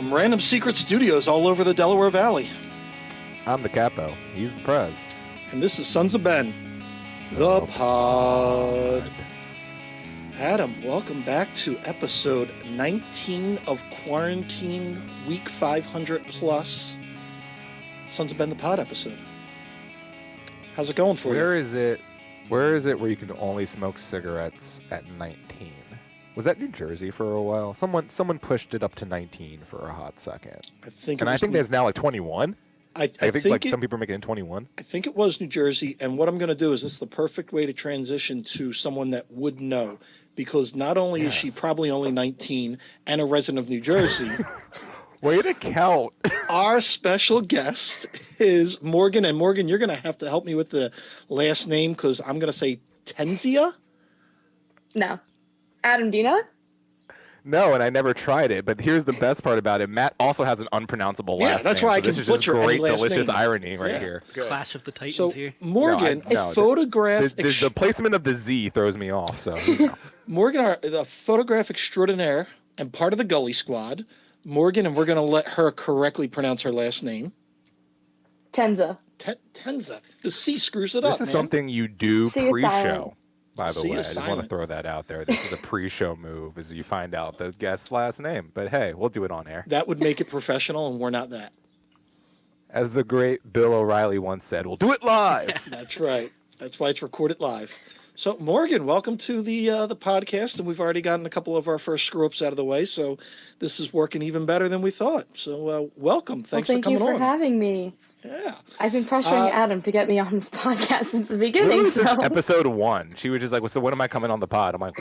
From random secret studios all over the Delaware Valley. I'm the capo. He's the prez. And this is Sons of Ben, the pod. Adam, welcome back to episode 19 of Quarantine Week 500 plus Sons of Ben, the pod episode. How's it going for you? Where is it where you can only smoke cigarettes at 19? Was that New Jersey for a while? Someone pushed it up to 19 for a hot second. I think there's now like 21. I think like some people are making it 21. I think it was New Jersey, and what I'm going to do is this is the perfect way to transition to someone that would know, because not only is she probably only 19 and a resident of New Jersey. Way to count. Our special guest is Morgan, and Morgan, you're going to have to help me with the last name because I'm going to say Tencza? No. Adam, do you know it? No, and I never tried it. But here's the best part about it: Matt also has an unpronounceable last name. Yeah, that's why I can this is just butcher any great, last delicious name. irony right here. Good. Clash of the Titans here. Morgan, photograph. The placement of the Z throws me off. So Morgan, the photograph extraordinaire and part of the Gully Squad. Morgan, and we're going to let her correctly pronounce her last name. Tencza. Tencza. The C screws it up. This is something you do C is pre-show. silent. By the C way, I is just want to silent. throw that out there. This is a pre-show move, as you find out the guest's last name. But hey, we'll do it on air. That would make it professional, and we're not that. As the great Bill O'Reilly once said, we'll do it live. That's right. That's why it's recorded live. So, Morgan, welcome to the podcast, and we've already gotten a couple of our first screw-ups out of the way, so this is working even better than we thought. So, welcome. Thanks for coming on. Thank you for having me. Yeah. I've been pressuring Adam to get me on this podcast since the beginning. Literally since episode 1. She was just like, well, so when am I coming on the pod? I'm like,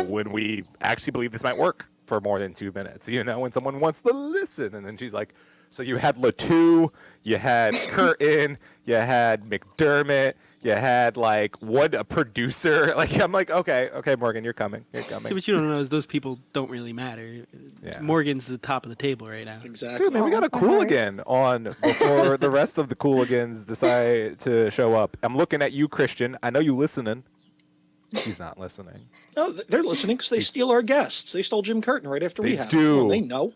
when we actually believe this might work for more than 2 minutes, when someone wants to listen. And then she's like, so you had Latu, you had Curtin, you had McDermott, you had a producer. I'm like, okay, Morgan, you're coming. See, what you don't know is those people don't really matter. Yeah. Morgan's the top of the table right now. Exactly. Dude, man, we got a Cooligan on before the rest of the Cooligans decide to show up. I'm looking at you, Christian. I know you listening. He's not listening. No, they're listening because they steal our guests. They stole Jim Curtin right after we had him. do. Well, they know.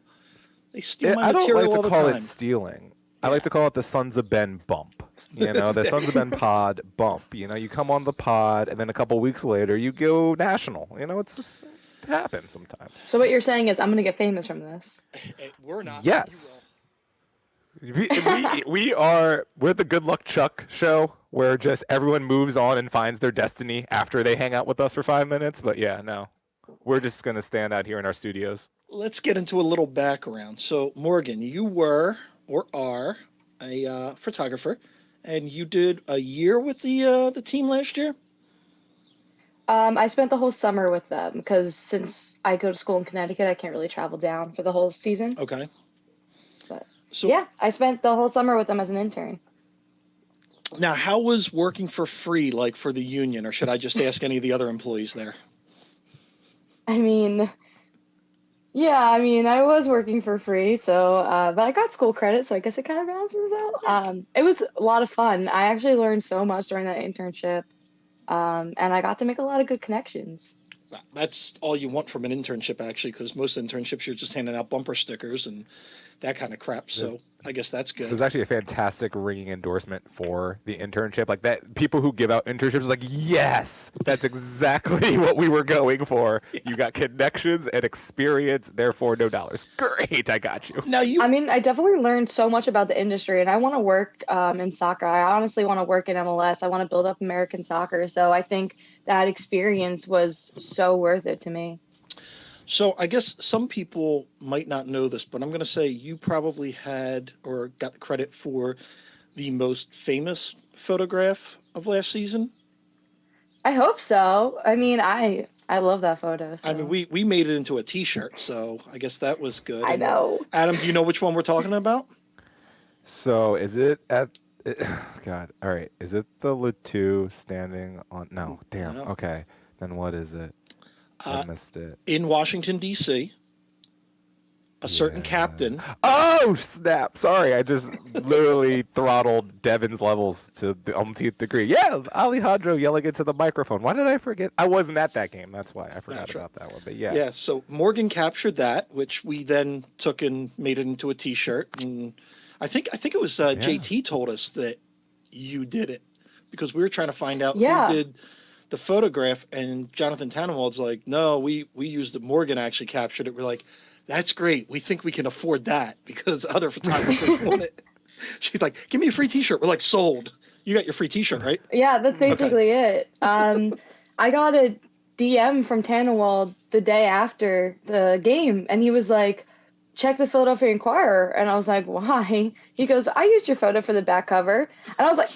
They steal my I don't material like all to the call time. it stealing. I like to call it the Sons of Ben bump. The Sons of Ben pod bump. You come on the pod, and then a couple weeks later, you go national. It's just it happens sometimes. So what you're saying is I'm going to get famous from this. We're not. Yes. We're the Good Luck Chuck show where just everyone moves on and finds their destiny after they hang out with us for 5 minutes. But yeah, no, we're just going to stand out here in our studios. Let's get into a little background. So, Morgan, you were or are a photographer, and you did a year with the team last year? I spent the whole summer with them because since I go to school in Connecticut, I can't really travel down for the whole season. Okay. But So yeah, I spent the whole summer with them as an intern. now, how was working for free like for the union, or should I just ask any of the other employees there? I was working for free, so but I got school credit, so I guess it kind of balances out. It was a lot of fun. I actually learned so much during that internship, and I got to make a lot of good connections. That's all you want from an internship, actually, because most internships you're just handing out bumper stickers and that kind of crap. So I guess that's good. It was actually a fantastic ringing endorsement for the internship. Like that, people who give out internships are like, yes, that's exactly what we were going for. Yeah. You got connections and experience, therefore no dollars. Great, I got you. Now I definitely learned so much about the industry, and I want to work in soccer. I honestly want to work in MLS. I want to build up American soccer. So I think that experience was so worth it to me. So I guess some people might not know this, but I'm going to say you probably had or got the credit for the most famous photograph of last season. I hope so. I love that photo. So. We made it into a T-shirt, so I guess that was good. I know. Adam, do you know which one we're talking about? So is it at... God, all right. Is it the Latu standing on... No, damn. No. Okay. Then what is it? I missed it. In Washington, D.C. a certain captain. Oh snap! Sorry, I just literally throttled Devin's levels to the umpteenth degree. Yeah, Alejandro yelling into the microphone. Why did I forget? I wasn't at that game. That's why I forgot That's right. about that one. But yeah. Yeah, so Morgan captured that, which we then took and made it into a T-shirt, and I think it was JT told us that you did it because we were trying to find out who Yeah. did the photograph, and Jonathan Tannenwald's like, no, we used it. Morgan actually captured it. We're like, that's great. We think we can afford that because other photographers want it. She's like, give me a free T-shirt. We're like, sold. You got your free T-shirt, right? Yeah, that's Okay. basically it. I got a DM from Tannenwald the day after the game, and he was like, check the Philadelphia Inquirer. And I was like, why? He goes, I used your photo for the back cover. And I was like,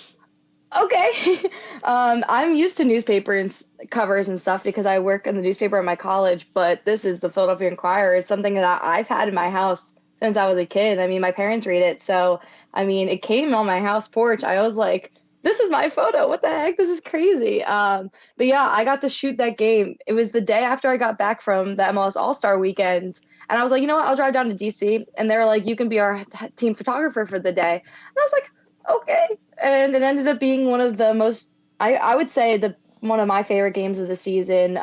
okay. I'm used to newspaper covers and stuff because I work in the newspaper at my college, but this is the Philadelphia Inquirer. It's something that I've had in my house since I was a kid. I mean, my parents read it. So, I mean, it came on my house porch. I was like, this is my photo. What the heck? This is crazy. But yeah, I got to shoot that game. It was the day after I got back from the MLS All-Star weekend. And I was like, you know what? I'll drive down to DC. And they were like, you can be our team photographer for the day. And I was like, okay. And it ended up being one of the most, I would say, one of my favorite games of the season,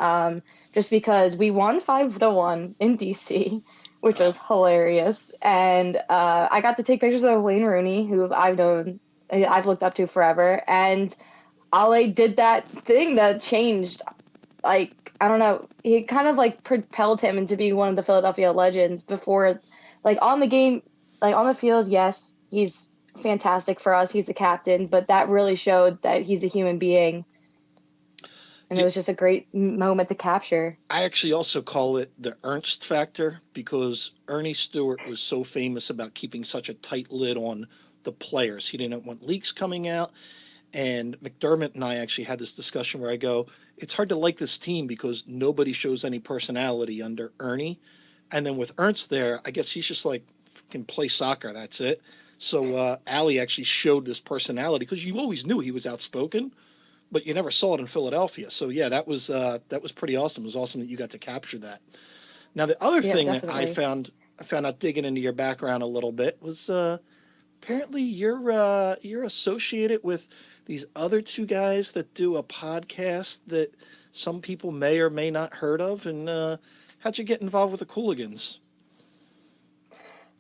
just because we won 5-1 in DC, which was hilarious. And I got to take pictures of Wayne Rooney, who I've looked up to forever. And Ale did that thing that changed, like, I don't know, he kind of like propelled him into being one of the Philadelphia legends before, like on the game, like on the field, yes, he's fantastic for us. He's the captain, but that really showed that he's a human being. And it was just a great moment to capture. I actually also call it the Ernst factor because Ernie Stewart was so famous about keeping such a tight lid on the players. He didn't want leaks coming out. And McDermott and I actually had this discussion where I go, it's hard to like this team because nobody shows any personality under Ernie. And then with Ernst there, I guess he's just like, can play soccer. That's it. So Ali actually showed this personality because you always knew he was outspoken, but you never saw it in Philadelphia. So yeah, that was pretty awesome. It was awesome that you got to capture that. Now the other Yeah, thing definitely. I found out digging into your background a little bit was apparently you're associated with these other two guys that do a podcast that some people may or may not heard of. And how'd you get involved with the Cooligans?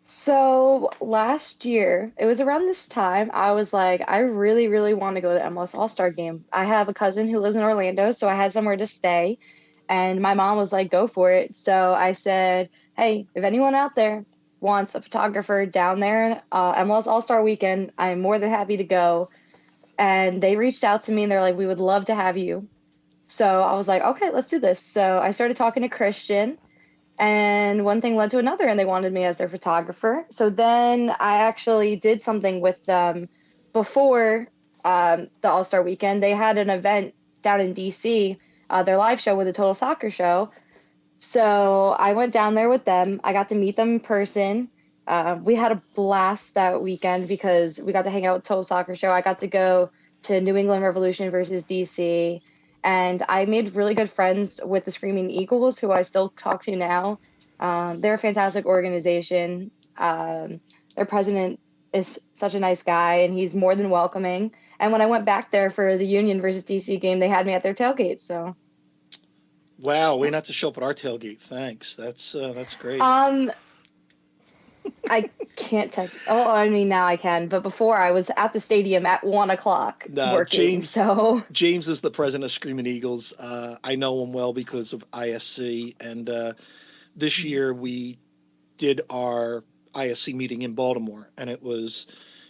So last year, it was around this time, I was like, I really, really want to go to MLS All-Star game. I have a cousin who lives in Orlando, so I had somewhere to stay. And my mom was like, go for it. So I said, hey, if anyone out there wants a photographer down there, MLS All-Star weekend, I'm more than happy to go. And they reached out to me and they're like, we would love to have you. So I was like, okay, let's do this. So I started talking to Christian, and one thing led to another, and they wanted me as their photographer. So then I actually did something with them before the All Star weekend. They had an event down in DC. Their live show was a total soccer show. So I went down there with them. I got to meet them in person. We had a blast that weekend because we got to hang out with Total Soccer Show. I got to go to New England Revolution versus DC. And I made really good friends with the Screaming Eagles, who I still talk to now. They're a fantastic organization. Their president is such a nice guy, and he's more than welcoming. And when I went back there for the Union versus DC game, they had me at their tailgate. So, Wow, way not to show up at our tailgate. Thanks. That's great. I can't tech. Oh, I mean now I can, but before I was at the stadium at 1 o'clock No, working. So James is the president of Screaming Eagles. I know him well because of ISC, and this year we did our ISC meeting in Baltimore, and it was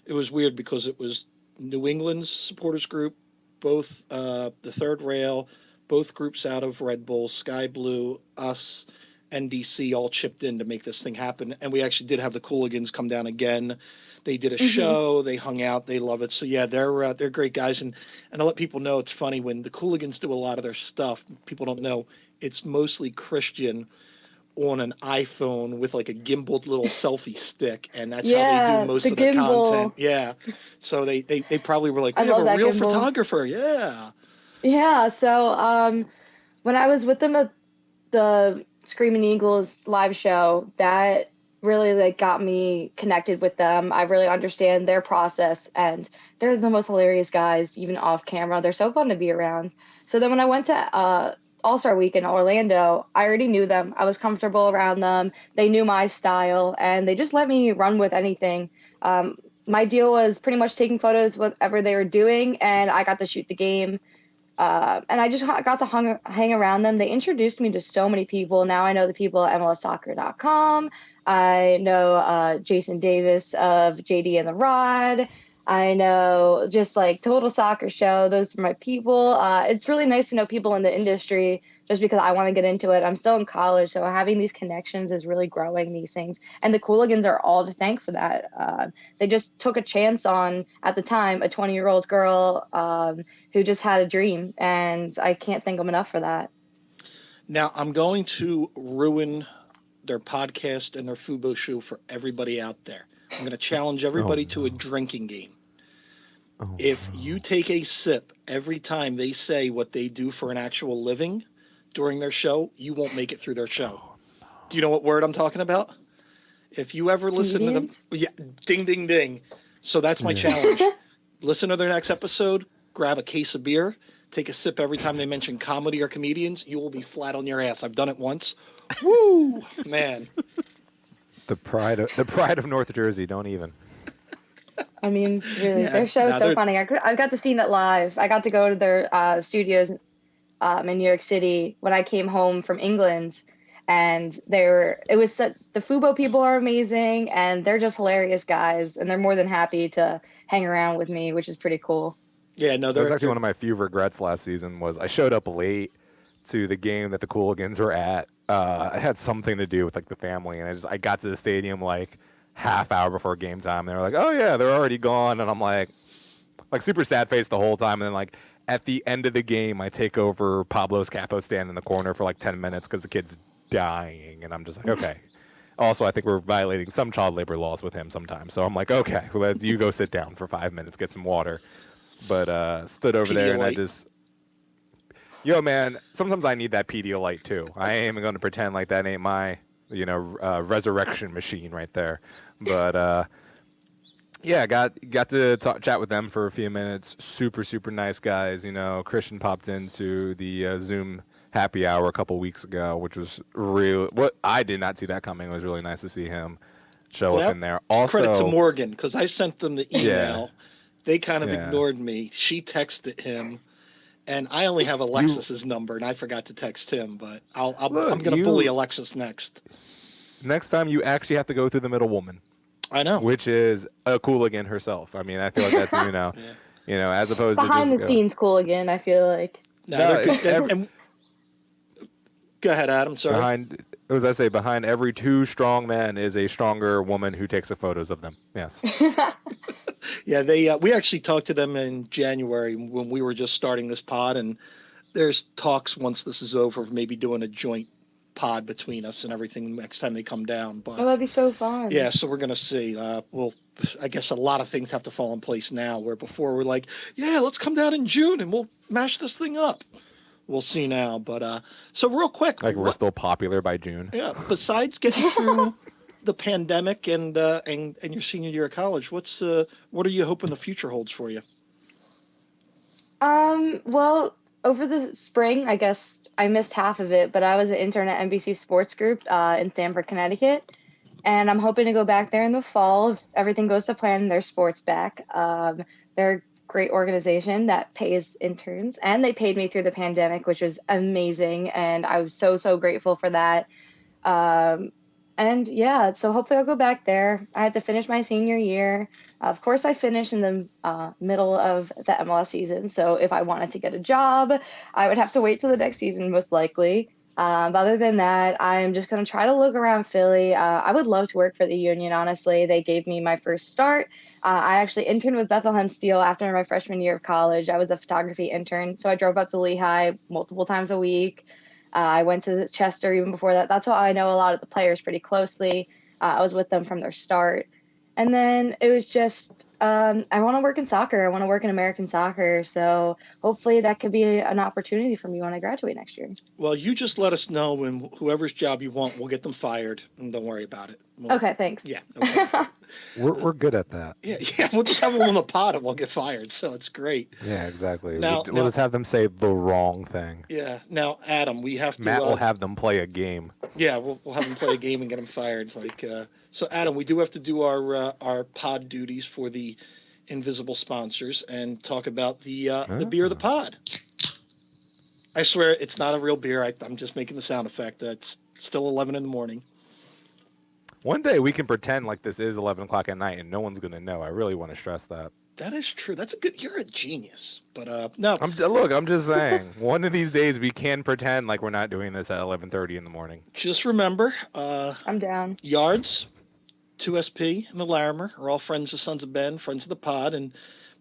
weird because it was New England's supporters group, both the third rail, both groups out of Red Bull, Sky Blue, us, NDC all chipped in to make this thing happen, and we actually did have the Cooligans come down again. They did a hmm show. They hung out. They love it. So yeah, they're great guys. And I let people know it's funny when the Cooligans do a lot of their stuff. People don't know it's mostly Christian on an iPhone with like a gimbaled little selfie stick, and that's how they do yeah, most the of their content. gimbal. Yeah, so they probably were like, I we have love a that real gimbal. photographer. Yeah. Yeah. So when I was with them at the Screaming Eagles live show, that really like got me connected with them. I really understand their process, and they're the most hilarious guys, even off camera. They're so fun to be around. So then when I went to All-Star Week in Orlando, I already knew them. I was comfortable around them. They knew my style, and they just let me run with anything. Um, my deal was pretty much taking photos whatever they were doing, and I got to shoot the game. And I just got to hang around them. They introduced me to so many people. Now I know the people at MLSsoccer.com. I know Jason Davis of JD and the Rod. I know just like Total Soccer Show. Those are my people. It's really nice to know people in the industry just because I want to get into it. I'm still in college, so having these connections is really growing these things. And the Cooligans are all to thank for that. They just took a chance on, at the time, a 20-year-old girl. Who just had a dream, and I can't thank them enough for that. Now, I'm going to ruin their podcast and their Fubo show for everybody out there. I'm going to challenge everybody to a drinking game. If you take a sip every time they say what they do for an actual living during their show, you won't make it through their show. Do you know what word I'm talking about? If you ever listen to them, yeah, ding, ding, ding. So that's my challenge. Listen to their next episode, grab a case of beer, take a sip every time they mention comedy or comedians. You will be flat on your ass. I've done it once. Woo, man. The pride of North Jersey. Don't even. I mean, really, Yeah, their show is no, so they're- funny. I got to see it live. I got to go to their studios in New York City when I came home from England, and the Fubo people are amazing, and they're just hilarious guys, and they're more than happy to hang around with me, which is pretty cool. Yeah, no, That was they're actually one of my few regrets last season. Was I showed up late to the game that the Cooligans were at. It had something to do with like the family, and I got to the stadium like half hour before game time. They were like, "Oh yeah, they're already gone," and I'm like super sad face the whole time. And then like at the end of the game, I take over Pablo's capo stand in the corner for like 10 minutes because the kid's dying, and I'm just like, okay. Also, I think we're violating some child labor laws with him sometimes. So I'm like, okay, well, you go sit down for 5 minutes, get some water. But stood over there and I Pedialyte. just, yo, man, sometimes I need that Pedialyte too. I ain't even going to pretend like that ain't my, resurrection machine right there. But yeah, got to chat with them for a few minutes. Super, super nice guys. Christian popped into the Zoom happy hour a couple weeks ago, which was real. What I did not see that coming. It was really nice to see him show Well, up in there. Also, credit to Morgan because I sent them the email. Yeah. They kind of Yeah. ignored me. She texted him, and I only have Alexis's number, and I forgot to text him. But I'm going to bully Alexis next. Next time, you actually have to go through the middle woman. I know. Which is a Cooligan herself. I mean, I feel like that's Yeah. as opposed Behind to the scenes Cooligan, I feel like. No, No, they're good. And go ahead, Adam. Sorry. behind every two strong men is a stronger woman who takes the photos of them. Yes. Yeah, we actually talked to them in January when we were just starting this pod, and there's talks once this is over of maybe doing a joint pod between us and everything next time they come down. But that'd be so fun. yeah, so we're gonna see. Well, I guess a lot of things have to fall in place now. Where before we're like, yeah, let's come down in June and we'll mash this thing up. We'll see now. But so real quick, Like we're still popular by June. yeah. Besides getting through the pandemic and your senior year of college, what are you hoping the future holds for you? Well, over the spring, I guess I missed half of it, but I was an intern at NBC Sports Group in Stamford, Connecticut, and I'm hoping to go back there in the fall if everything goes to plan and there's sports back. They're a great organization that pays interns, and they paid me through the pandemic, which was amazing, and I was so, so grateful for that. Um, and yeah, so hopefully I'll go back there. I had to finish my senior year. Of course, I finished in the middle of the MLS season. So if I wanted to get a job, I would have to wait till the next season, most likely. But other than that, I'm just going to try to look around Philly. I would love to work for the union, honestly. They gave me my first start. I actually interned with Bethlehem Steel after my freshman year of college. I was a photography intern. So I drove up to Lehigh multiple times a week. I went to Chester even before that. That's why I know a lot of the players pretty closely. I was with them from their start. And then it was just I want to work in soccer. I want to work in American soccer. So hopefully that could be an opportunity for me when I graduate next year. Well, you just let us know, and whoever's job you want, we'll get them fired, and don't worry about it. Okay, thanks. Yeah. Okay. We're good at that. Yeah. We'll just have them on the pod, and we'll get fired. So it's great. Yeah, exactly. Now- We'll just have them say the wrong thing. Yeah. Now, Adam, we have to. Matt will have them play a game. Yeah, we'll have them play a game and get them fired. So, Adam, we do have to do our pod duties for the invisible sponsors and talk about the beer of the pod. I swear it's not a real beer. I'm just making the sound effect. It's still 11 in the morning. One day we can pretend like this is 11 o'clock at night and no one's going to know. I really want to stress that. That is true. That's a good. You're a genius. But no. I'm just saying. One of these days we can pretend like we're not doing this at 11:30 in the morning. Just remember, I'm down. Yards, 2SP, and the Larimer are all friends of Sons of Ben, friends of the pod. And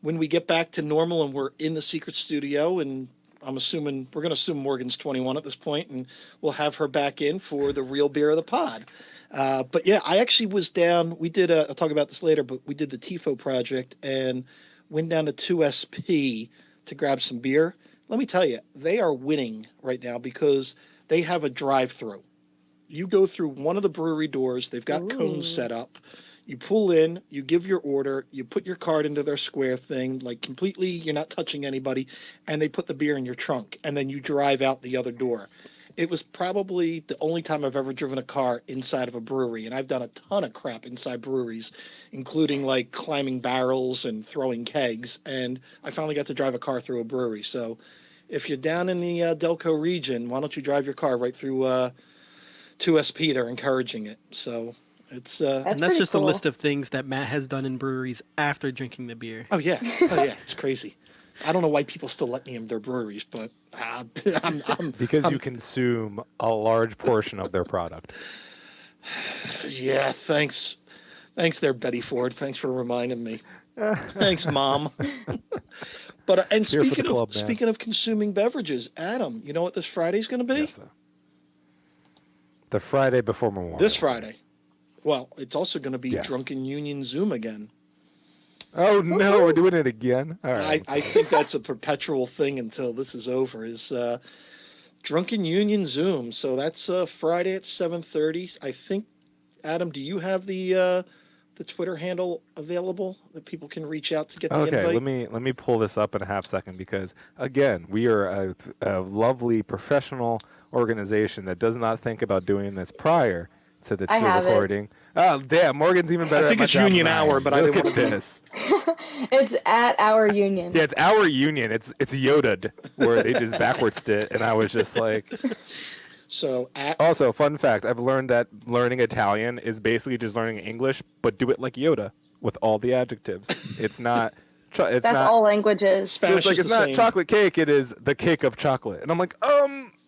when we get back to normal and we're in the secret studio, and we're going to assume Morgan's 21 at this point, and we'll have her back in for the real beer of the pod. But yeah, I actually was down. I'll talk about this later, but we did the TIFO project and went down to 2SP to grab some beer. Let me tell you, they are winning right now because they have a drive-through. You go through one of the brewery doors. They've got cones set up. You pull in, you give your order, you put your card into their square thing, like completely, you're not touching anybody, and they put the beer in your trunk, and then you drive out the other door. It was probably the only time I've ever driven a car inside of a brewery, and I've done a ton of crap inside breweries, including like climbing barrels and throwing kegs, and I finally got to drive a car through a brewery. So if you're down in the Delco region, why don't you drive your car right through 2SP? They're encouraging it. So it's And that's just a list of things that Matt has done in breweries after drinking the beer. oh yeah, it's crazy. I don't know why people still let me in their breweries, but I'm Because you consume a large portion of their product. yeah. Thanks there, Betty Ford. Thanks for reminding me. Thanks, Mom. But and Here for the club, man. speaking of consuming beverages, Adam, you know what this Friday's going to be? Yes, sir. The Friday before Memorial. This Friday. Well, it's also going to be Yes. Drunken Union Zoom again. Oh no, we're doing it again. All right. I think that's a perpetual thing until this is over. Is Drunken Union Zoom? So that's Friday at 7:30. I think. Adam, do you have the Twitter handle available that people can reach out to get the Okay, invite? let me pull this up in a half second because again, we are a lovely professional organization that does not think about doing this prior to the I have it. recording. Oh damn, Morgan's even better. I think at my it's job Union than I Hour, am. but I Look didn't at want to this. It's at our union. Yeah, it's our union. It's Yoda'd where they just backwards it, and I was just like. So Also, fun fact: I've learned that learning Italian is basically just learning English, but do it like Yoda with all the adjectives. It's not. It's That's not, all languages. Spanish It's like is it's the not same. chocolate cake. It is the cake of chocolate. And I'm like,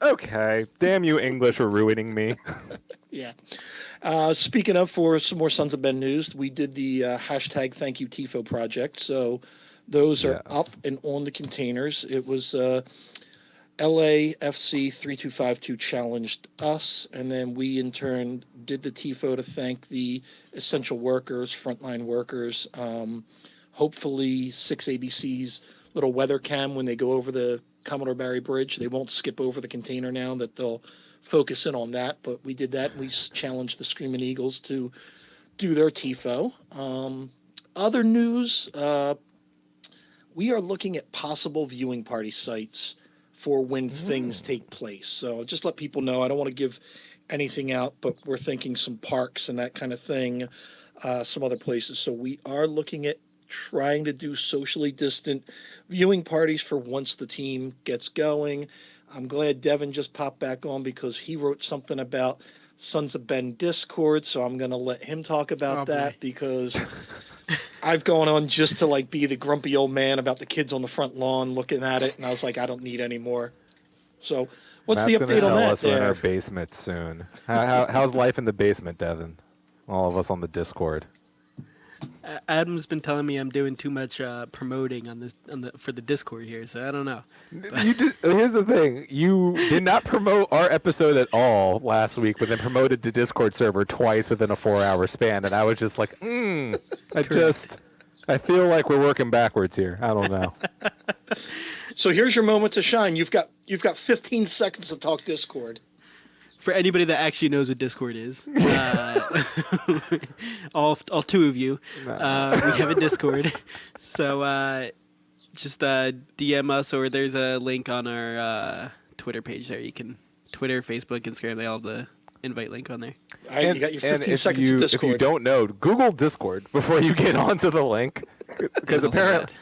okay. Damn you, English, for ruining me. Yeah. Speaking of, for some more Sons of Ben news, we did the hashtag Thank You Tifo project. So those are Yes. up and on the containers. It was LAFC 3252 challenged us, and then we in turn did the Tifo to thank the essential workers, frontline workers. Hopefully, 6ABC's little weather cam when they go over the Commodore Barry Bridge, they won't skip over the container now, that they'll focus in on that. But we did that, and we challenged the Screaming Eagles to do their TIFO. Other news, we are looking at possible viewing party sites for when things take place. So just let people know. I don't want to give anything out, but we're thinking some parks and that kind of thing, some other places. So we are looking at trying to do socially distant viewing parties for once the team gets going. I'm glad Devin just popped back on because he wrote something about Sons of Ben Discord, so I'm going to let him talk about Oh, that boy. because I've gone on just to like be the grumpy old man about the kids on the front lawn looking at it, and I was like, I don't need any more. So what's Matt's the gonna update on tell that us we're in our there? basement soon. How's life in the basement, Devin? All of us on the Discord. Adam's been telling me I'm doing too much promoting for the Discord here, so I don't know. Here's the thing: you did not promote our episode at all last week, but then promoted the Discord server twice within a 4-hour span, and I was just like, I I feel like we're working backwards here. I don't know. So here's your moment to shine. You've got 15 seconds to talk Discord. For anybody that actually knows what Discord is, all two of you, we have a Discord. So just DM us, or there's a link on our Twitter page there. You can Twitter, Facebook, Instagram. They all have the invite link on there. All right, you got your 15 seconds to Discord. If you don't know, Google Discord before you get onto the link, because apparently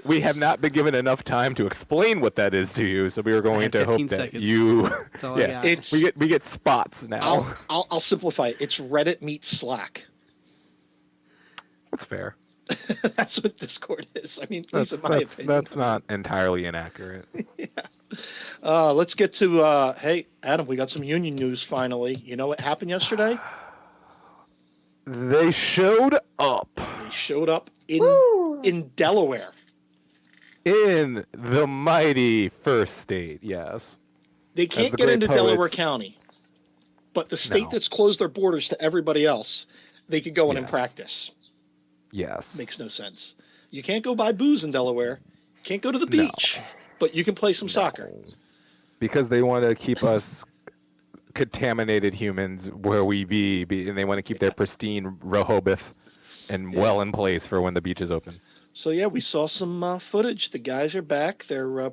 we have not been given enough time to explain what that is to you. So we are going to hope that you. That's all I got. We get spots now. I'll simplify it. It's Reddit meets Slack. That's fair. That's what Discord is. I mean, in my opinion. That's not entirely inaccurate. Yeah. Let's get to, hey, Adam, we got some union news finally. You know what happened yesterday? They showed up. They showed up in Delaware. In the mighty First State, yes. They can't get into Delaware County, but the state that's closed their borders to everybody else, they could go in and practice. Yes. Makes no sense. You can't go buy booze in Delaware. Can't go to the beach, but you can play some soccer. Because they want to keep us contaminated humans where we be, and they want to keep their pristine Rehoboth and well in place for when the beach is open. So, yeah, we saw some footage. The guys are back. They're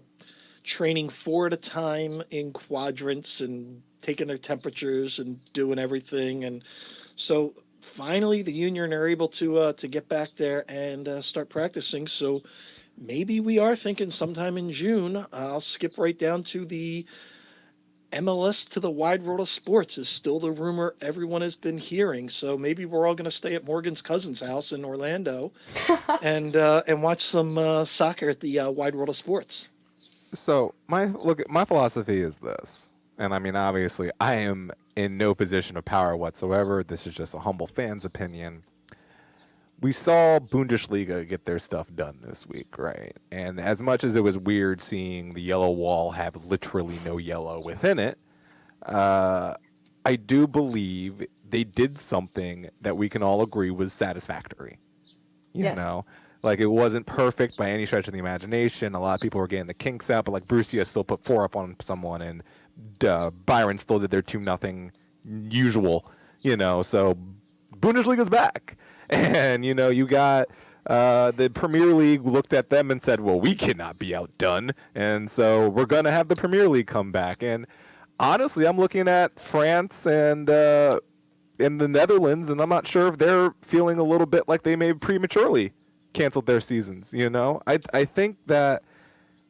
training 4 at a time in quadrants and taking their temperatures and doing everything. And so finally the union are able to get back there and start practicing. So maybe we are thinking sometime in June. I'll skip right down to the MLS to the wide world of sports is still the rumor everyone has been hearing. So maybe we're all going to stay at Morgan's cousin's house in Orlando and watch some soccer at the wide world of sports. So my philosophy is this, and I mean, obviously, I am in no position of power whatsoever. This is just a humble fan's opinion. We saw Bundesliga get their stuff done this week, right? And as much as it was weird seeing the yellow wall have literally no yellow within it, I do believe they did something that we can all agree was satisfactory. You know? Like, it wasn't perfect by any stretch of the imagination. A lot of people were getting the kinks out, but, like, Borussia still put 4 up on someone, and Bayern still did their 2-0 usual, you know? So Bundesliga's back. And, you know, you got the Premier League looked at them and said, well, we cannot be outdone. And so we're going to have the Premier League come back. And honestly, I'm looking at France and in the Netherlands, and I'm not sure if they're feeling a little bit like they may have prematurely canceled their seasons. You know, I think that,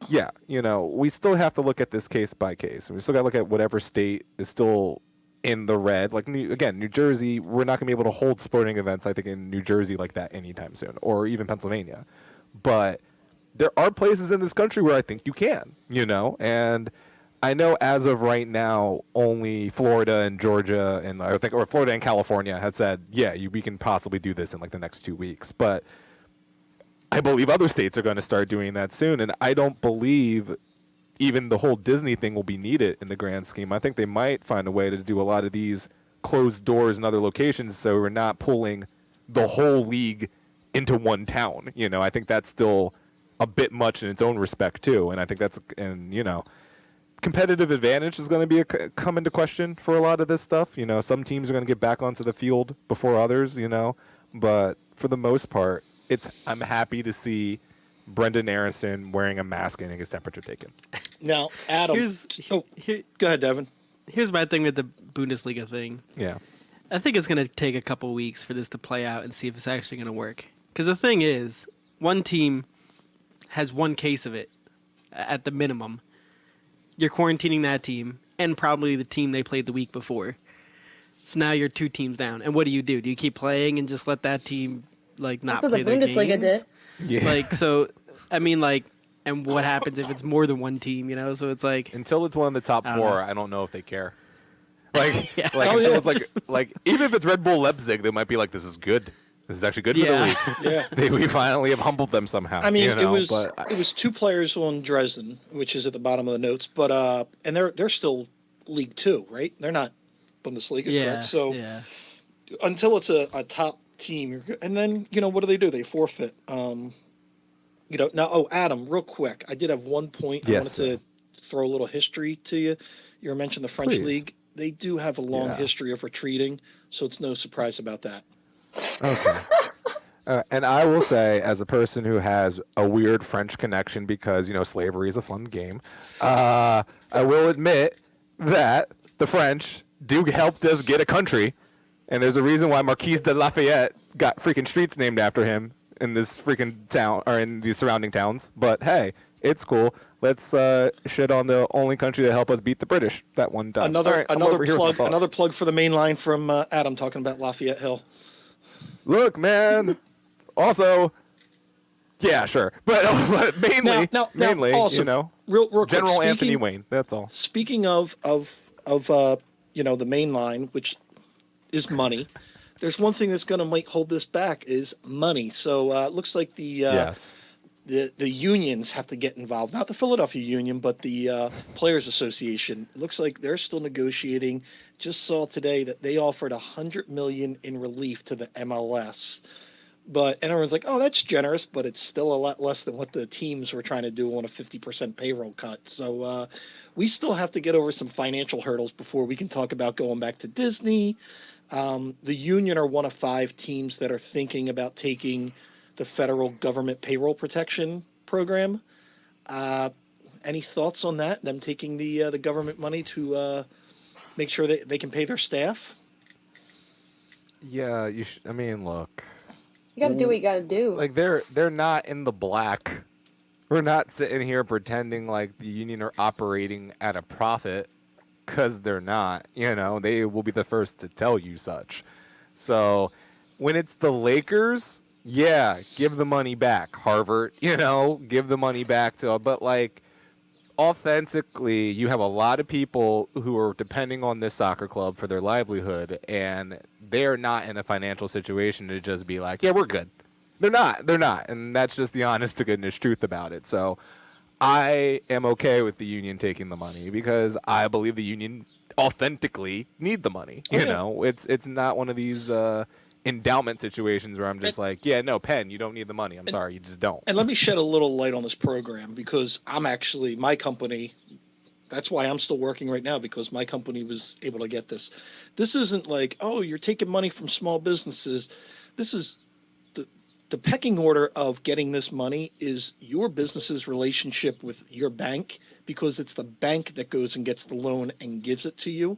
yeah, you know, we still have to look at this case by case. We still got to look at whatever state is still in the red. Like, New Jersey, we're not going to be able to hold sporting events, I think, in New Jersey like that anytime soon, or even Pennsylvania. But there are places in this country where I think you can, you know, and I know as of right now, only Florida and Georgia and I think, or Florida and California had said, yeah, we can possibly do this in like the next 2 weeks. But I believe other states are going to start doing that soon, and I don't believe even the whole Disney thing will be needed in the grand scheme. I think they might find a way to do a lot of these closed doors in other locations so we're not pulling the whole league into one town. You know, I think that's still a bit much in its own respect too. And I think that's, and you know, competitive advantage is going to be come into question for a lot of this stuff. You know, some teams are going to get back onto the field before others, you know, but for the most part, I'm happy to see Brendan Aronson wearing a mask and getting his temperature taken. Now, Adam. Go ahead, Devin. Here's my thing with the Bundesliga thing. Yeah. I think it's going to take a couple weeks for this to play out and see if it's actually going to work. Because the thing is, one team has one case of it at the minimum. You're quarantining that team and probably the team they played the week before. So now you're 2 teams down. And what do? Do you keep playing and just let that team like not play their games? That's what the Bundesliga did. Yeah. Like, so, I mean, like, and what happens if it's more than one team, you know? So it's like, until it's one of the top 4, I don't know if they care. Like, yeah. Until it's like even if it's Red Bull Leipzig, they might be like, this is good. This is actually good for the league. Yeah. We finally have humbled them somehow. I mean, you know, it was 2 players on Dresden, which is at the bottom of the notes, but and they're still League 2, right? They're not Bundesliga, correct? So until it's a top team, and then what do? They forfeit. Now. Oh, Adam, real quick, I did have one point I Yes, wanted sir. to throw a little history to you. You mentioned the French Please. league. They do have a long Yeah. history of retreating, so it's no surprise about that. Okay. And I will say, as a person who has a weird French connection because, slavery is a fun game, I will admit that the French do help us get a country. And there's a reason why Marquise de Lafayette got freaking streets named after him in this freaking town, or in the surrounding towns. But hey, it's cool. Let's shit on the only country that helped us beat the British that one time. All right, I'm over here with my thoughts. Another plug for the main line from Adam talking about Lafayette Hill. Look, man. Also, yeah, sure, but mainly, also, real quick, General Anthony Wayne. That's all. Speaking of the main line, which is money. There's one thing that's going to might hold this back is money. So it looks like Yes. the unions have to get involved. Not the Philadelphia Union, but the Players Association. It looks like they're still negotiating. Just saw today that they offered $100 million in relief to the MLS. And everyone's like, oh, that's generous, but it's still a lot less than what the teams were trying to do on a 50% payroll cut. So we still have to get over some financial hurdles before we can talk about going back to Disney. The Union are one of 5 teams that are thinking about taking the federal government payroll protection program. Any thoughts on that? Them taking the government money to make sure that they can pay their staff? Yeah, I mean, look. You got to do what you got to do. Like they're not in the black. We're not sitting here pretending like the Union are operating at a profit, because they're not. They will be the first to tell you such. So when it's the Lakers, yeah, give the money back, Harvard. Give the money back to. But like, authentically, you have a lot of people who are depending on this soccer club for their livelihood, and they're not in a financial situation to just be like, yeah, we're good. They're not, and that's just the honest to goodness truth about it. So I am okay with the Union taking the money because I believe the Union authentically need the money. It's not one of these endowment situations where I'm just like, yeah, no, Penn, you don't need the money. I'm sorry, you just don't. And let me shed a little light on this program because my company, that's why I'm still working right now, because my company was able to get this. This isn't like, oh, you're taking money from small businesses. This is the pecking order of getting this money is your business's relationship with your bank, because it's the bank that goes and gets the loan and gives it to you.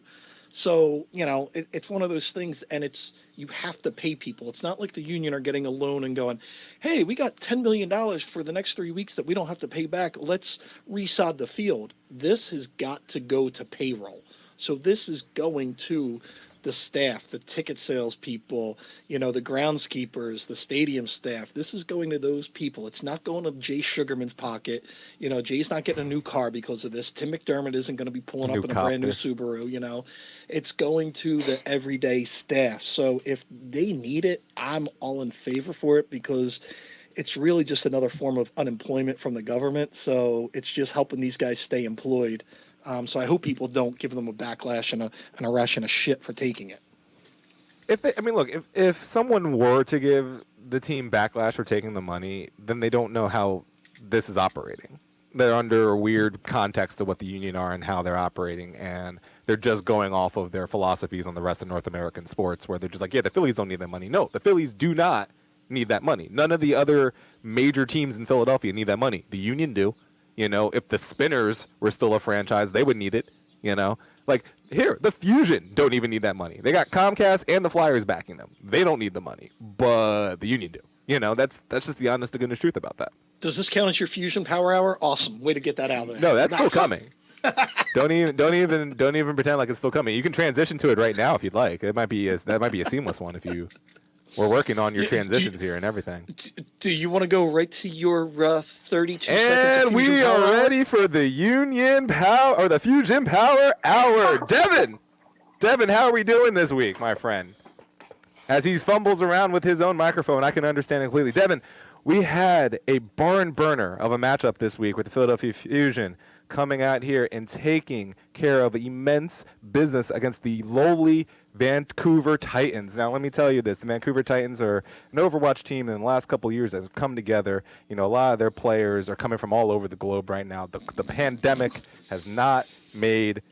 So, it's one of those things, and you have to pay people. It's not like the Union are getting a loan and going, hey, we got $10 million for the next 3 weeks that we don't have to pay back. Let's resod the field. This has got to go to payroll. So this is going to the staff, the ticket sales people, the groundskeepers, the stadium staff. This is going to those people. It's not going to Jay Sugarman's pocket. Jay's not getting a new car because of this. Tim McDermott isn't going to be pulling up in a brand new Subaru. It's going to the everyday staff. So if they need it, I'm all in favor for it, because it's really just another form of unemployment from the government. So it's just helping these guys stay employed. So I hope people don't give them a backlash and a ration of shit for taking it. If someone were to give the team backlash for taking the money, then they don't know how this is operating. They're under a weird context of what the Union are and how they're operating, and they're just going off of their philosophies on the rest of North American sports, where they're just like, yeah, the Phillies don't need that money. No, the Phillies do not need that money. None of the other major teams in Philadelphia need that money. The Union do. If the Spinners were still a franchise, they would need it. Like here, the Fusion don't even need that money. They got Comcast and the Flyers backing them. They don't need the money, but the Union do. That's just the honest to goodness truth about that. Does this count as your Fusion Power Hour? Awesome, way to get that out of there. No, that's still coming. Don't even pretend like it's still coming. You can transition to it right now if you'd like. That might be a seamless one if you. We're working on your transitions here and everything. Do you want to go right to your 32 seconds? And we are ready for the Union Power, or the Fusion Power Hour. Devin, how are we doing this week, my friend? As he fumbles around with his own microphone, I can understand it completely. Devin, we had a barn burner of a matchup this week with the Philadelphia Fusion coming out here and taking care of immense business against the lowly Vancouver Titans. Now, let me tell you this. The Vancouver Titans are an Overwatch team in the last couple of years that have come together. You know, a lot of their players are coming from all over the globe right now. The pandemic has not made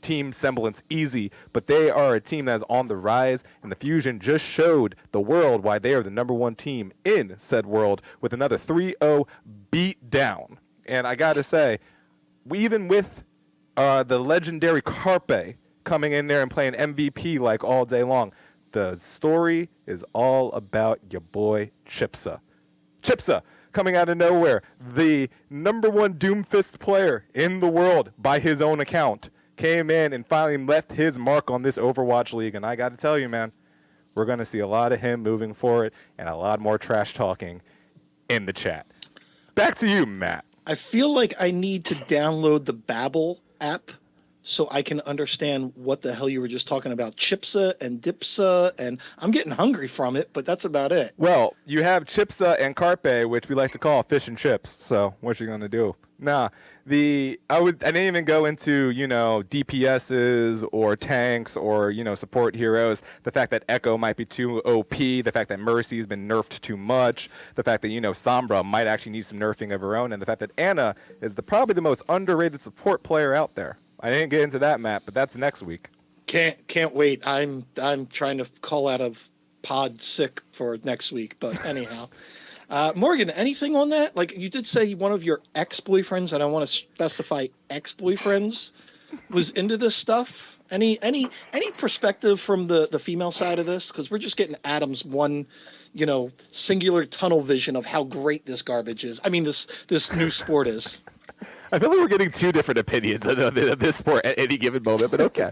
team semblance easy, but they are a team that is on the rise, and the Fusion just showed the world why they are the number one team in said world with another 3-0 beat down. And I got to say, even with the legendary Carpe coming in there and playing MVP like all day long, the story is all about your boy Chipsa. Chipsa coming out of nowhere, the number one Doomfist player in the world by his own account, came in and finally left his mark on this Overwatch League. And I got to tell you, man, we're going to see a lot of him moving forward and a lot more trash talking in the chat. Back to you, Matt. I feel like I need to download the Babbel app so I can understand what the hell you were just talking about. Chipsa and Dipsa, and I'm getting hungry from it, but that's about it. Well, you have Chipsa and Carpe, which we like to call fish and chips. So what you going to do? Nah, I didn't even go into, DPSs or tanks or, support heroes. The fact that Echo might be too OP, the fact that Mercy's been nerfed too much, the fact that, Sombra might actually need some nerfing of her own, and the fact that Anna is probably the most underrated support player out there. I didn't get into that, Matt, but that's next week. Can't wait. I'm trying to call out of pod sick for next week, but anyhow. Morgan, anything on that? Like, you did say one of your ex-boyfriends, and I want to specify ex-boyfriends, was into this stuff. Any perspective from the female side of this? Because we're just getting Adam's one, singular tunnel vision of how great this garbage is. I mean, this new sport is. I feel like we're getting two different opinions of this sport at any given moment, but okay.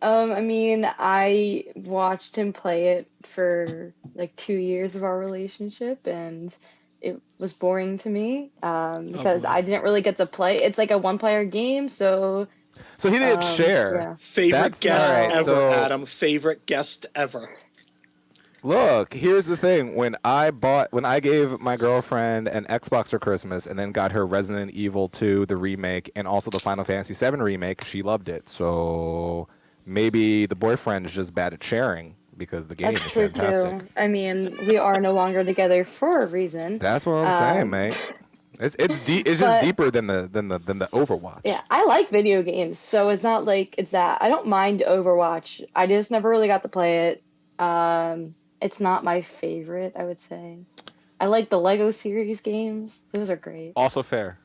I mean, I watched him play it for like 2 years of our relationship, and it was boring to me because I didn't really get to play. It's like a one-player game, so he didn't share. Yeah. Favorite guest right, ever, so- Adam. Favorite guest ever. Look, here's the thing. When I gave my girlfriend an Xbox for Christmas and then got her Resident Evil 2, the remake, and also the Final Fantasy 7 remake, she loved it. So maybe the boyfriend's just bad at sharing because the game that's is true fantastic. too. I mean, we are no longer together for a reason. That's what I'm saying, mate. It's just but- deeper than the Overwatch. Yeah, I like video games, so it's not like it's that. I don't mind Overwatch. I just never really got to play it. It's not my favorite, I would say. I like the Lego series games. Those are great. Also fair.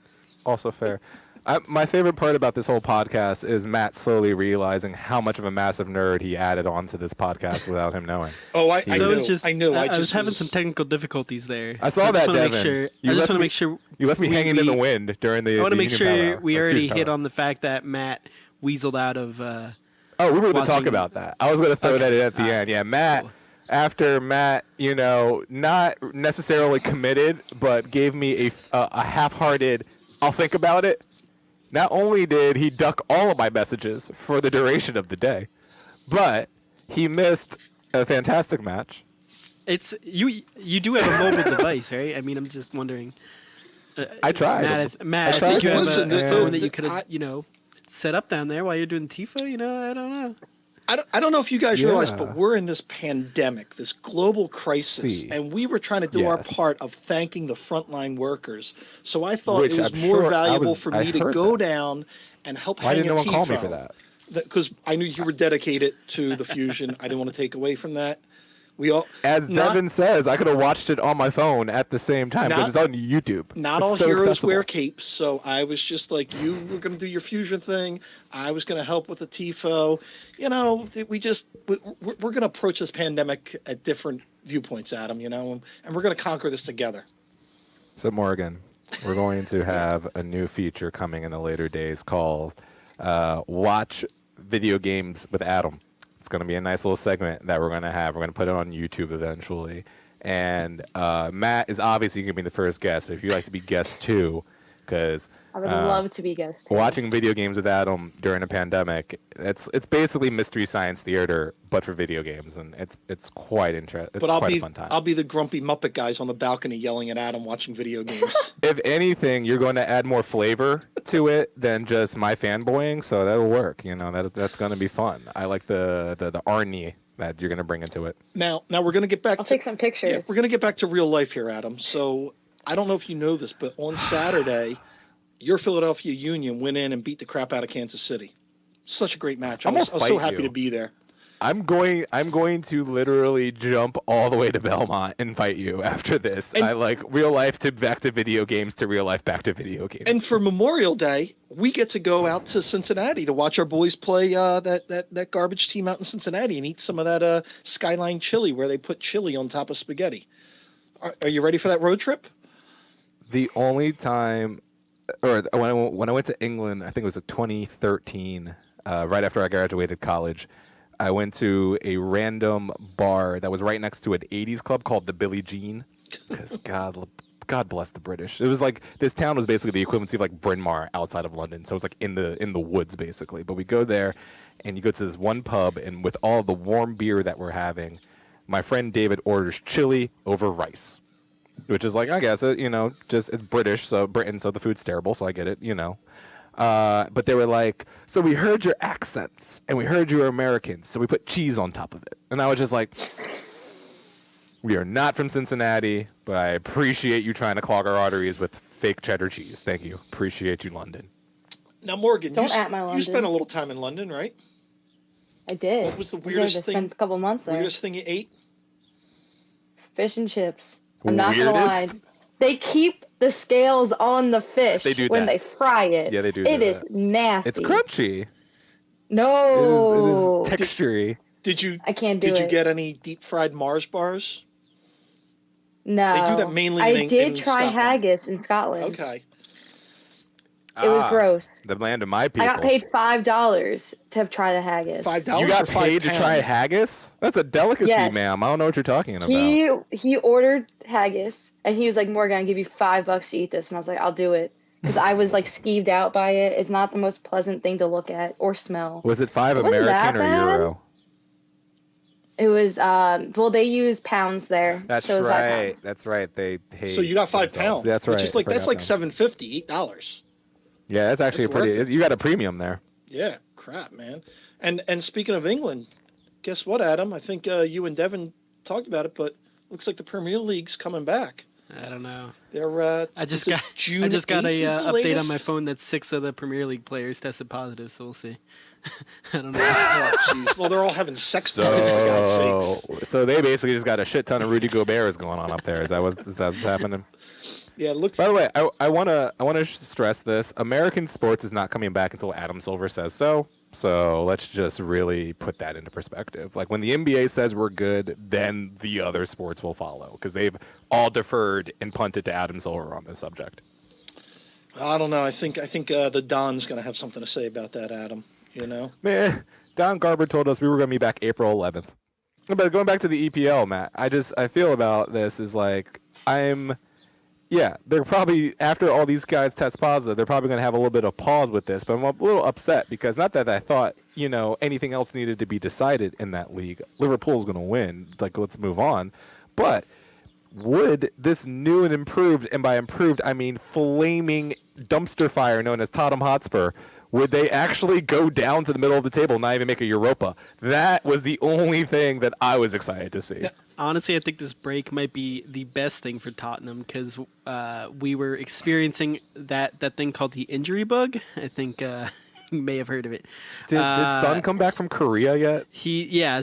My favorite part about this whole podcast is Matt slowly realizing how much of a massive nerd he added onto this podcast without him knowing. Oh, I So knew. it's just, I knew. I was having some technical difficulties there. I saw so that, I just wanna Devin. make sure. You I just left want to me- make sure. You left me hanging in the wind during the. I want to make Union Power sure Hour, we or already Fusion hit Power on the fact that Matt weaseled out of. Hour. Oh, we were going to talk watching- about that. I was going to throw Okay. that in at the end. Yeah, Matt. Cool. After Matt, not necessarily committed, but gave me a half-hearted, I'll think about it. Not only did he duck all of my messages for the duration of the day, but he missed a fantastic match. It's you. You do have a mobile device, right? I mean, I'm just wondering. I tried. Matt, I I tried think you to. have Listen, a the- phone the- that you could have, I- set up down there while you're doing Tifa. I don't know. I don't know if you guys realize, Yeah. but we're in this pandemic, this global crisis, See. and we were trying to do our Yes. part of thanking the frontline workers. So I thought Which it was I'm more sure valuable for I me to heard go that. down and help Why hang didn't a no one call me tifo. for that? Because I knew you were dedicated to the fusion. I didn't want to take away from that. We all As not- Devin says, I could have watched it on my phone at the same time because Not- it's on YouTube. Not It's all so heroes accessible. wear capes, so I was just like, you were going to do your fusion thing. I was going to help with the TIFO. We're going to approach this pandemic at different viewpoints, Adam, and we're going to conquer this together. So Morgan, we're going to have a new feature coming in the later days called Watch Video Games with Adam. It's going to be a nice little segment that we're going to have. We're going to put it on YouTube eventually. And Matt is obviously going to be the first guest, but if you'd like to be guest too, because I would love to be guest too. watching video games with Adam during a pandemic, it's basically Mystery Science Theater, but for video games, and it's quite interesting. It's But I'll quite be a fun time. I'll be the grumpy Muppet guys on the balcony yelling at Adam watching video games. If anything, you're going to add more flavor to it than just my fanboying, so that'll work. That's going to be fun. I like the Arnie that you're going to bring into it. Now we're going to get back. I'll take some pictures. Yeah, we're going to get back to real life here, Adam. So I don't know if you know this, but on Saturday, your Philadelphia Union went in and beat the crap out of Kansas City. Such a great match. I was so happy to be there. I'm going to literally jump all the way to Belmont and fight you after this. And, I like real life to back to video games to real life back to video games. And for Memorial Day, we get to go out to Cincinnati to watch our boys play that garbage team out in Cincinnati and eat some of that Skyline chili where they put chili on top of spaghetti. Are you ready for that road trip? The only time, or when I went to England, I think it was 2013, right after I graduated college. I went to a random bar that was right next to an 80s club called the Billie Jean. Because God bless the British. It was like this town was basically the equivalency of like Bryn Mawr outside of London. So it was like in the woods basically. But we go there, and you go to this one pub, and with all the warm beer that we're having, my friend David orders chili over rice, which is like, I guess just it's British, so Britain, so the food's terrible, so I get it, But they were like, so we heard your accents, and we heard you were Americans, so we put cheese on top of it. And I was just like, we are not from Cincinnati, but I appreciate you trying to clog our arteries with fake cheddar cheese. Thank you. Appreciate you, London. Now, Morgan, Don't at my London. You spent a little time in London, right? I did. What was the weirdest I thing? spent a couple months there. Weirdest thing you ate? Fish and chips. I'm not gonna lie. Weirdest? They keep the scales on the fish They do when that. they fry it. Yeah, they do. It do is that. nasty. It's crunchy. No. It is textury. Did you? I can't do Did it. you get any deep fried Mars bars? No. They do that mainly I in did try Scotland. haggis in Scotland. Okay. It was gross. The land of my people. I got paid $5 to try the haggis. $5 You got for 5 paid to try pounds? haggis? That's a delicacy, Yes. ma'am. I don't know what you're talking about. He ordered haggis and he was like, Morgan, I'll give you $5 to eat this, and I was like, I'll do it because I was like skeeved out by it. It's not the most pleasant thing to look at or smell. Was it 5 It wasn't that American or bad. Euro? It was well, they use pounds there. That's so it was 5 right. pounds. That's right. They hate So you got 5 themselves. pounds. That's right. Which is like I that's forgot like that. $7.50, $8. Yeah, that's actually It's a pretty. worth it. You got a premium there. Yeah, crap, man. And speaking of England, guess what, Adam? I think you and Devin talked about it, but looks like the Premier League's coming back. I don't know. They're I just is it got June I just got 8th a is the update latest? on my phone that 6 of the Premier League players tested positive, so we'll see. I don't know. Oh, jeez. Well, they're all having sex parties for God's sakes. So they basically just got a shit ton of Rudy Gobert's going on up there. Is that what's happening? Yeah, it looks. By the way, I wanna stress this: American sports is not coming back until Adam Silver says so. So let's just really put that into perspective. Like when the NBA says we're good, then the other sports will follow because they've all deferred and punted to Adam Silver on this subject. I don't know. I think the Don's going to have something to say about that, Adam. Man, Don Garber told us we were going to be back April 11th. But going back to the EPL, Matt, I feel about this is like they're probably, after all these guys test positive, they're probably going to have a little bit of pause with this. But I'm a little upset because not that I thought, anything else needed to be decided in that league. Liverpool's going to win. Like, let's move on. But would this new and improved, and by improved, I mean flaming dumpster fire known as Tottenham Hotspur, would they actually go down to the middle of the table and not even make a Europa? That was the only thing that I was excited to see. Yeah. Honestly, I think this break might be the best thing for Tottenham because we were experiencing that thing called the injury bug. I think you may have heard of it. Did Son come back from Korea yet?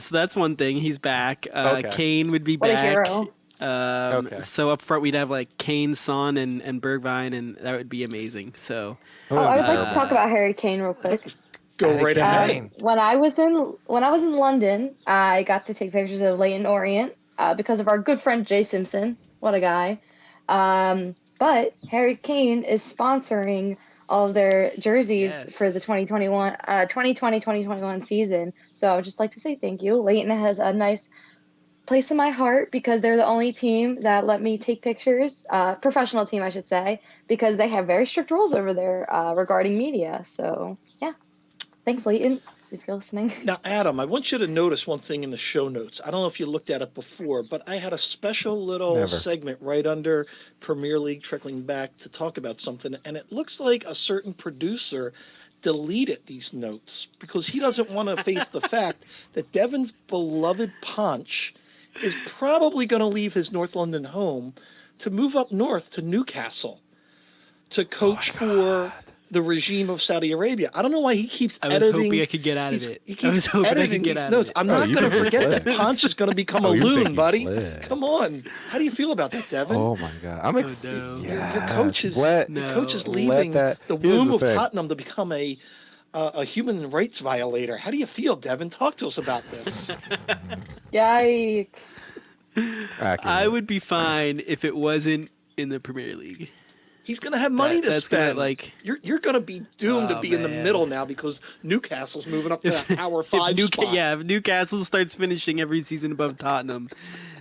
So that's one thing. He's back. Okay. Kane would be What a back. hero. Okay. So up front we'd have like Kane, Son, and Bergwijn, and that would be amazing. So I would like to talk about Harry Kane real quick. Go right ahead. Kane. When I was in London, I got to take pictures of Leighton Orient because of our good friend Jay Simpson. What a guy! But Harry Kane is sponsoring all of their jerseys for the 2020-2021 season. So I would just like to say thank you. Leighton has a nice place in my heart because they're the only team that let me take pictures, professional team, I should say, because they have very strict rules over there regarding media. So, yeah. Thanks, Leighton, if you're listening. Now, Adam, I want you to notice one thing in the show notes. I don't know if you looked at it before, but I had a special little Never. segment right under Premier League trickling back to talk about something, and it looks like a certain producer deleted these notes because he doesn't want to face the fact that Devin's beloved Punch is probably going to leave his North London home to move up north to Newcastle to coach for the regime of Saudi Arabia. I don't know why he keeps I was editing. hoping I could get out of it. He I keeps was hoping I editing could get these out notes. of it. I'm not you going to think you forget that slid. Ponch is going to become a Oh, you think loon, you buddy. slid. Come on. How do you feel about that, Devin? Oh my God, I'm excited. no. Your coach is Let, your No. coach is let leaving that- the here's womb the of thing. Tottenham to become a human rights violator. How do you feel, Devin? Talk to us about this. Yikes. Accurate. I would be fine if it wasn't in the Premier League. He's going to have money to That's gonna, spend. like- You're going to be doomed to Oh, be in the man. middle now because Newcastle's moving up to that Power 5 spot. If Newcastle starts finishing every season above Tottenham,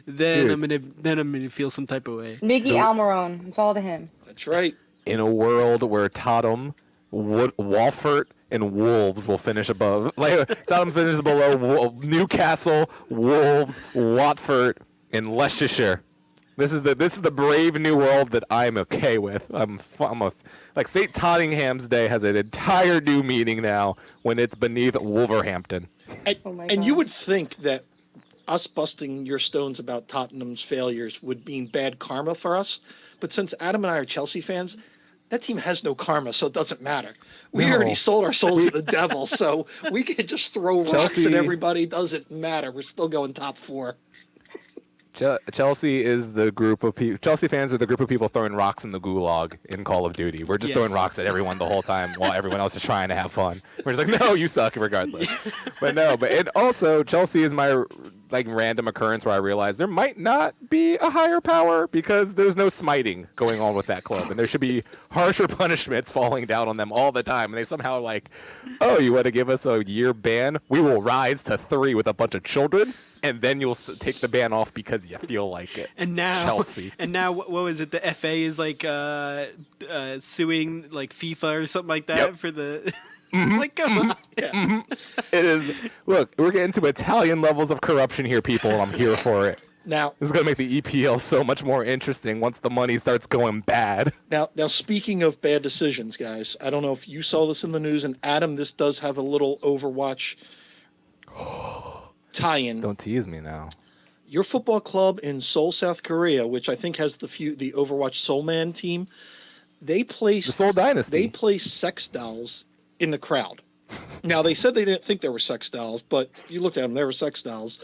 then Dude. I'm gonna feel some type of way. Miggy Almiron. It's all to him. That's right. In a world where Tottenham, Walford, and Wolves will finish above, like Tottenham finishes below Newcastle, Wolves, Watford, and Leicestershire. This is the brave new world that I'm okay with. Like St. Tottingham's Day has an entire new meaning now when it's beneath Wolverhampton. And, Oh my and you gosh. would think that us busting your stones about Tottenham's failures would mean bad karma for us. But since Adam and I are Chelsea fans, that team has no karma, so it doesn't matter. We No. already sold our souls to the devil, so we could just throw rocks Chelsea- at everybody. It doesn't matter. We're still going top 4. Chelsea is the group of people. Chelsea fans are the group of people throwing rocks in the gulag in Call of Duty. We're just Yes. throwing rocks at everyone the whole time while everyone else is trying to have fun. We're just like, no, you suck regardless. And also Chelsea is my random occurrence where I realize there might not be a higher power because there's no smiting going on with that club, and there should be harsher punishments falling down on them all the time. And they somehow oh, you want to give us a year ban? We will rise to 3 with a bunch of children. And then you'll take the ban off because you feel like it. And now, Chelsea. And now, what was it? The FA is suing like FIFA or something like that Yep. for the. Like, come on. Yeah. It is. Look, we're getting to Italian levels of corruption here, people, and I'm here for it. Now, This is going to make the EPL so much more interesting once the money starts going bad. now, speaking of bad decisions, guys, I don't know if you saw this in the news, and Adam, this does have a little Overwatch tie-in. Don't tease me now. Your football club in Seoul, South Korea, which I think has the Overwatch Soul Man team, they placed The Seoul Dynasty. They placed sex dolls in the crowd. Now they said they didn't think they were sex dolls, but you looked at them; they were sex dolls.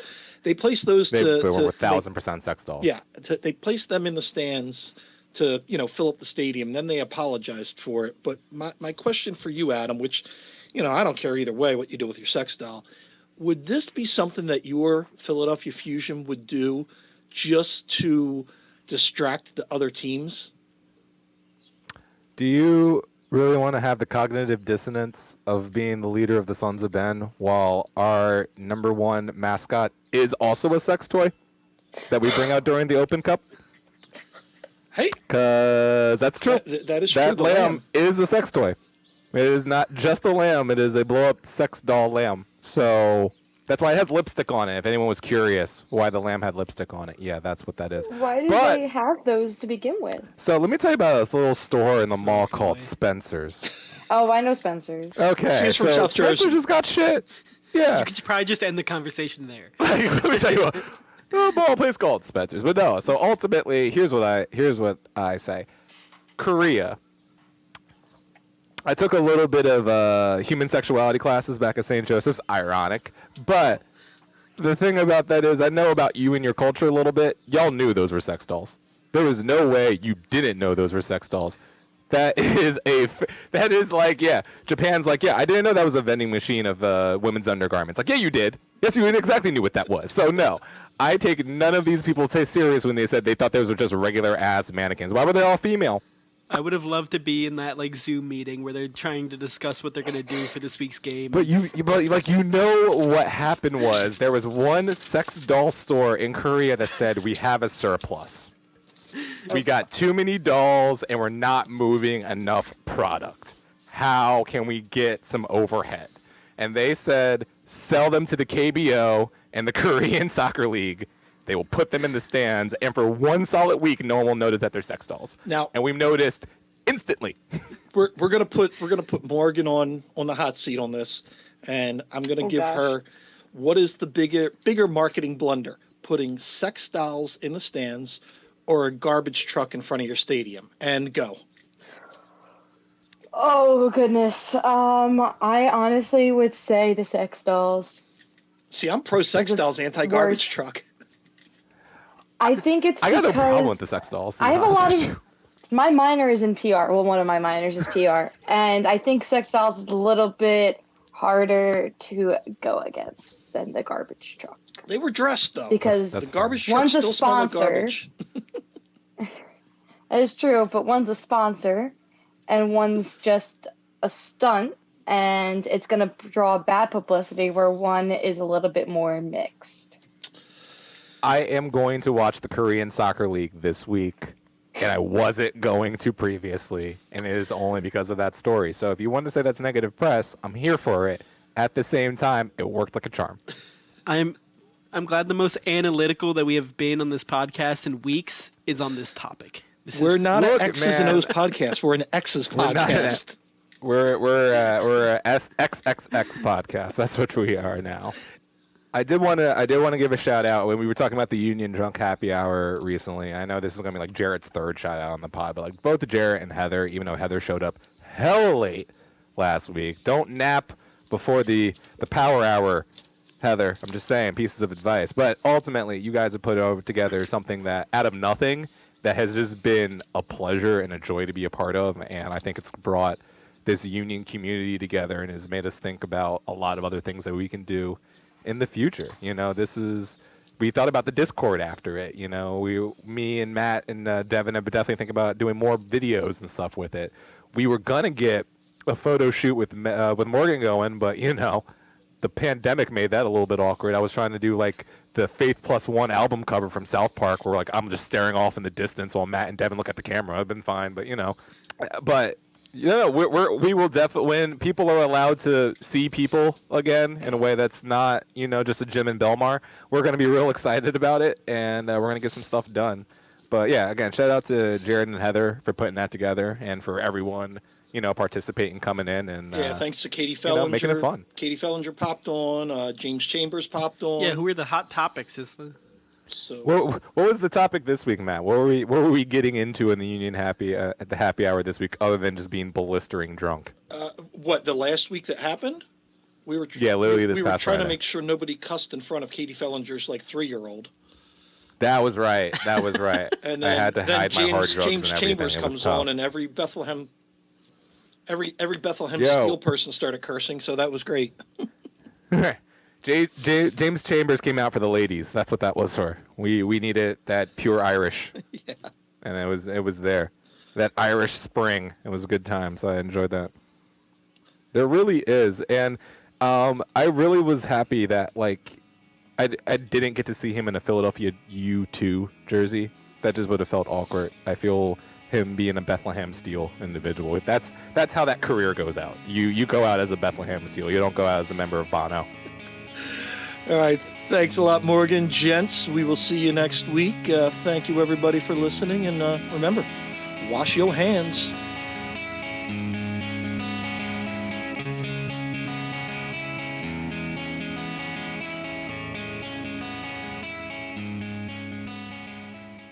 They placed those They to were 1,000% sex dolls. yeah, they placed them in the stands to fill up the stadium. Then they apologized for it. But my question for you, Adam, which I don't care either way what you do with your sex doll. Would this be something that your Philadelphia Fusion would do just to distract the other teams? Do you really want to have the cognitive dissonance of being the leader of the Sons of Ben while our number 1 mascot is also a sex toy that we bring out during the Open Cup? Hey, Because that's true. that is true. That the lamb is a sex toy. It is not just a lamb. It is a blow-up sex doll lamb. So that's why it has lipstick on it. If anyone was curious why the lamb had lipstick on it, yeah, that's what that is. Why did But- they have those to begin with? So let me tell you about this little store in the mall boy. called Spencer's. Oh, I know Spencer's. Okay, She's from so South Spencer Jersey. just got shit. Yeah. You could probably just end the conversation there. Let me tell you what. A ball place called Spencer's, but no. So ultimately, here's what I say. Korea. I took a little bit of human sexuality classes back at St. Joseph's. Ironic, but the thing about that is, I know about you and your culture a little bit. Y'all knew those were sex dolls. There was no way you didn't know those were sex dolls. That is Japan's like, yeah, I didn't know that was a vending machine of women's undergarments. Like, yeah, you did. Yes, you exactly knew what that was. So no, I take none of these people serious when they said they thought those were just regular ass mannequins. Why were they all female? I would have loved to be in that like Zoom meeting where they're trying to discuss what they're gonna do for this week's game. But what happened was there was one sex doll store in Korea that said we have a surplus. We got too many dolls and we're not moving enough product. How can we get some overhead? And they said sell them to the KBO and the Korean Soccer League. They will put them in the stands, and for one solid week, no one will notice that they're sex dolls. Now, and we've noticed instantly. we're gonna put Morgan on the hot seat on this, and I'm gonna give her what is the bigger marketing blunder: putting sex dolls in the stands or a garbage truck in front of your stadium. And go. Oh goodness. I honestly would say the sex dolls. See, I'm pro sex dolls, anti garbage truck. I think it's I got no because problem with the sex dolls. I have a lot of. My minor is in PR. Well, one of my minors is PR, and I think sex dolls is a little bit harder to go against than the garbage truck. They were dressed though, because the garbage truck one's a still smelled like sponsor. garbage. That is true, but one's a sponsor, and one's just a stunt, and it's going to draw bad publicity where one is a little bit more mixed. I am going to watch the Korean Soccer League this week, and I wasn't going to previously, and it is only because of that story. So if you want to say that's negative press, I'm here for it. At the same time, it worked like a charm. I'm glad the most analytical that we have been on this podcast in weeks is on this topic. We're not an X's and O's podcast. We're an X's podcast. We're a XXX podcast. That's what we are now. I did want to give a shout out when we were talking about the Union Drunk Happy Hour recently. I know this is gonna be like Jarrett's third shout out on the pod, but like both Jarrett and Heather, even though Heather showed up hella late last week, don't nap before the power hour. Heather, I'm just saying, pieces of advice. But ultimately, you guys have put together something that out of nothing that has just been a pleasure and a joy to be a part of, and I think it's brought this Union community together and has made us think about a lot of other things that we can do in the future. You know, we thought about the Discord after it. You know, me and Matt and Devin have definitely think about doing more videos and stuff with it. We were gonna get a photo shoot with Morgan going, but you know, the pandemic made that a little bit awkward. I was trying to do like the Faith Plus One album cover from South Park, where like I'm just staring off in the distance while Matt and Devin look at the camera. I've been fine, but you know, we will definitely, when people are allowed to see people again in a way that's not, you know, just a gym in Belmar, we're going to be real excited about it, and we're going to get some stuff done. But yeah, again, shout out to Jared and Heather for putting that together, and for everyone, you know, participating, coming in, and thanks to Katie Fellinger, making it fun. Katie Fellinger popped on. James Chambers popped on. Yeah, who are the hot topics? So what was the topic this week, Matt? What were we getting into in the Union Happy at the happy hour this week, other than just being blistering drunk? What, the last week that happened? Literally this past We were trying Friday. to make sure nobody cussed in front of Katie Fellinger's like 3-year-old. That was right. And then, I had to hide my hard drugs James and everything. Chambers It was comes tough. on, and every Bethlehem Yo. Steel person started cursing, so that was great. James Chambers came out for the ladies. That's what that was for. We needed that pure Irish. Yeah. And it was there. That Irish spring. It was a good time, so I enjoyed that. There really is. And I really was happy that like I didn't get to see him in a Philadelphia U2 jersey. That just would have felt awkward. I feel him being a Bethlehem Steel individual. That's how that career goes out. You go out as a Bethlehem Steel. You don't go out as a member of Bono. All right. Thanks a lot, Morgan. Gents, we will see you next week. Thank you, everybody, for listening. And remember, wash your hands.